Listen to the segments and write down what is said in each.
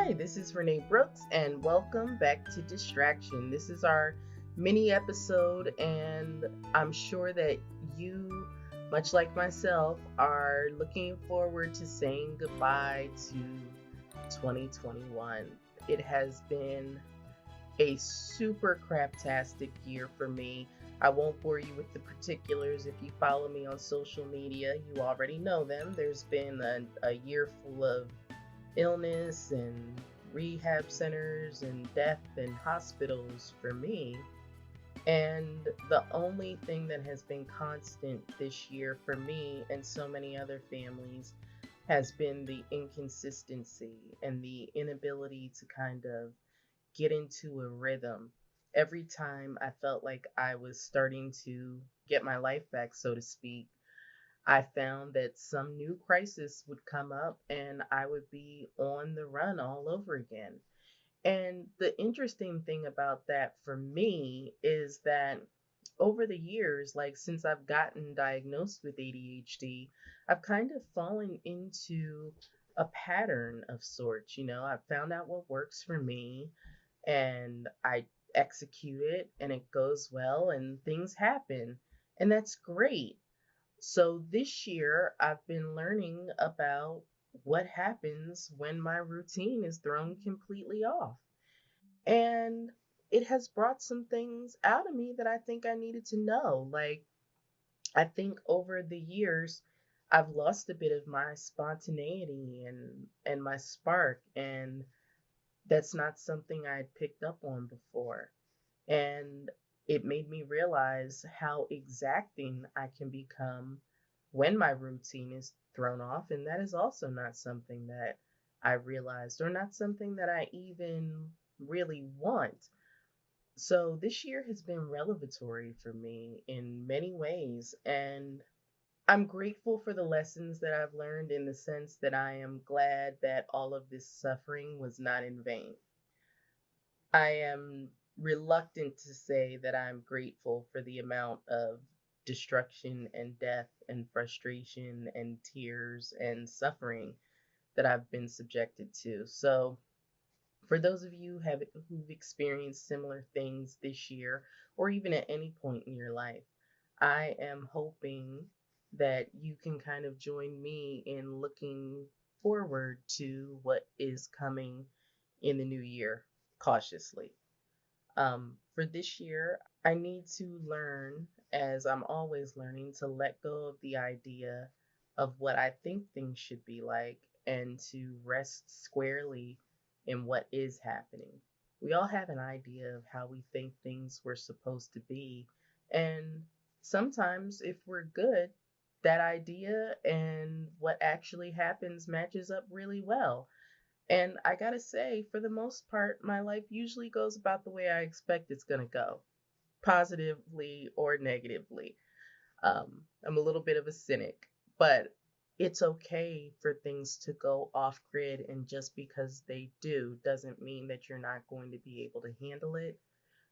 Hi, this is Renee Brooks, and welcome back to Distraction. This is our mini episode, and I'm sure that you, much like myself, are looking forward to saying goodbye to 2021. It has been a super craptastic year for me. I won't bore you with the particulars. If you follow me on social media, you already know them. There's been a year full of illness and rehab centers and death and hospitals for me. And the only thing that has been constant this year for me and so many other families has been the inconsistency and the inability to kind of get into a rhythm. Every time I felt like I was starting to get my life back, so to speak, I found that some new crisis would come up and I would be on the run all over again. And the interesting thing about that for me is that over the years, like since I've gotten diagnosed with ADHD, I've kind of fallen into a pattern of sorts. I've found out what works for me and I execute it and it goes well and things happen. And that's great. So this year, I've been learning about what happens when my routine is thrown completely off. And it has brought some things out of me that I think I needed to know. Like, I think over the years, I've lost a bit of my spontaneity and my spark, and that's not something I'd picked up on before. And it made me realize how exacting I can become when my routine is thrown off. And that is also not something that I realized or not something that I even really want. So this year has been revelatory for me in many ways. And I'm grateful for the lessons that I've learned in the sense that I am glad that all of this suffering was not in vain. I am reluctant to say that I'm grateful for the amount of destruction and death and frustration and tears and suffering that I've been subjected to. So, for those of you who've experienced similar things this year or even at any point in your life, I am hoping that you can kind of join me in looking forward to what is coming in the new year cautiously. For this year, I need to learn, as I'm always learning, to let go of the idea of what I think things should be like and to rest squarely in what is happening. We all have an idea of how we think things were supposed to be, and sometimes, if we're good, that idea and what actually happens matches up really well. And I gotta say, for the most part, my life usually goes about the way I expect it's gonna go, positively or negatively. I'm a little bit of a cynic, but it's okay for things to go off grid, and just because they do doesn't mean that you're not going to be able to handle it.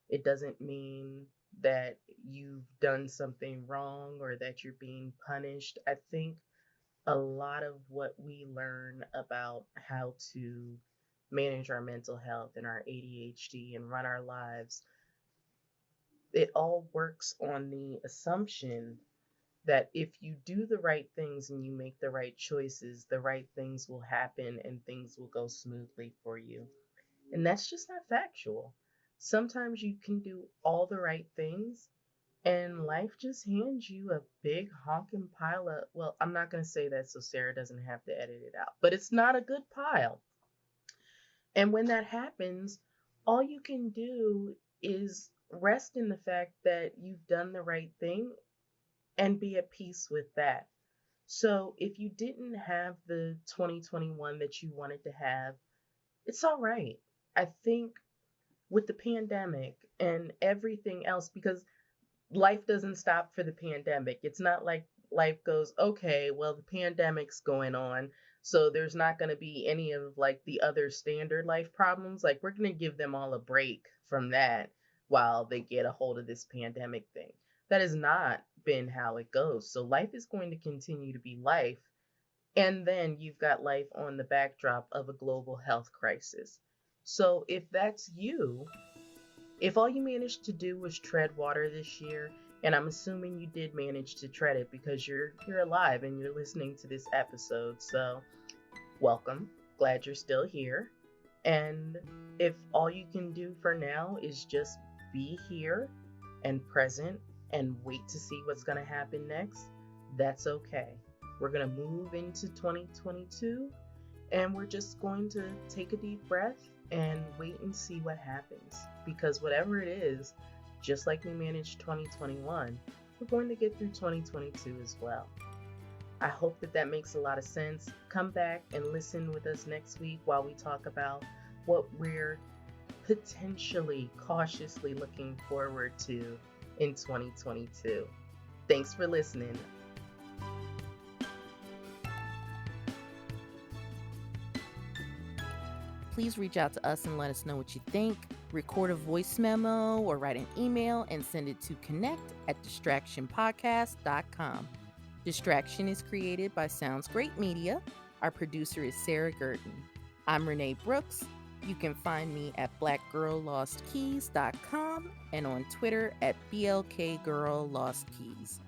It doesn't mean that you've done something wrong or that you're being punished. I think a lot of what we learn about how to manage our mental health and our ADHD and run our lives, it all works on the assumption that if you do the right things and you make the right choices, the right things will happen and things will go smoothly for you. And that's just not factual. Sometimes you can do all the right things and life just hands you a big honking pile of, well, I'm not going to say that so Sarah doesn't have to edit it out, but it's not a good pile. And when that happens, all you can do is rest in the fact that you've done the right thing and be at peace with that. So if you didn't have the 2021 that you wanted to have, it's all right. I think with the pandemic and everything else, because life doesn't stop for the pandemic. It's not like life goes, okay, well, the pandemic's going on, so there's not going to be any of like the other standard life problems. Like, we're going to give them all a break from that while they get a hold of this pandemic thing. That has not been how it goes. So, life is going to continue to be life, And then you've got life on the backdrop of a global health crisis. So if that's you, if all you managed to do was tread water this year, and I'm assuming you did manage to tread it because you're alive and you're listening to this episode. So, welcome. Glad you're still here. And if all you can do for now is just be here and present and wait to see what's going to happen next, that's okay. We're going to move into 2022 and we're just going to take a deep breath and wait and see what happens. Because whatever it is, just like we managed 2021, we're going to get through 2022 as well. I hope that makes a lot of sense. Come back and listen with us next week while we talk about what we're potentially cautiously looking forward to in 2022. Thanks for listening. Please reach out to us and let us know what you think. Record a voice memo or write an email and send it to connect@distractionpodcast.com. Distraction is created by Sounds Great Media. Our producer is Sarah Gurton. I'm Renee Brooks. You can find me at blackgirllostkeys.com and on Twitter at blkgirllostkeys.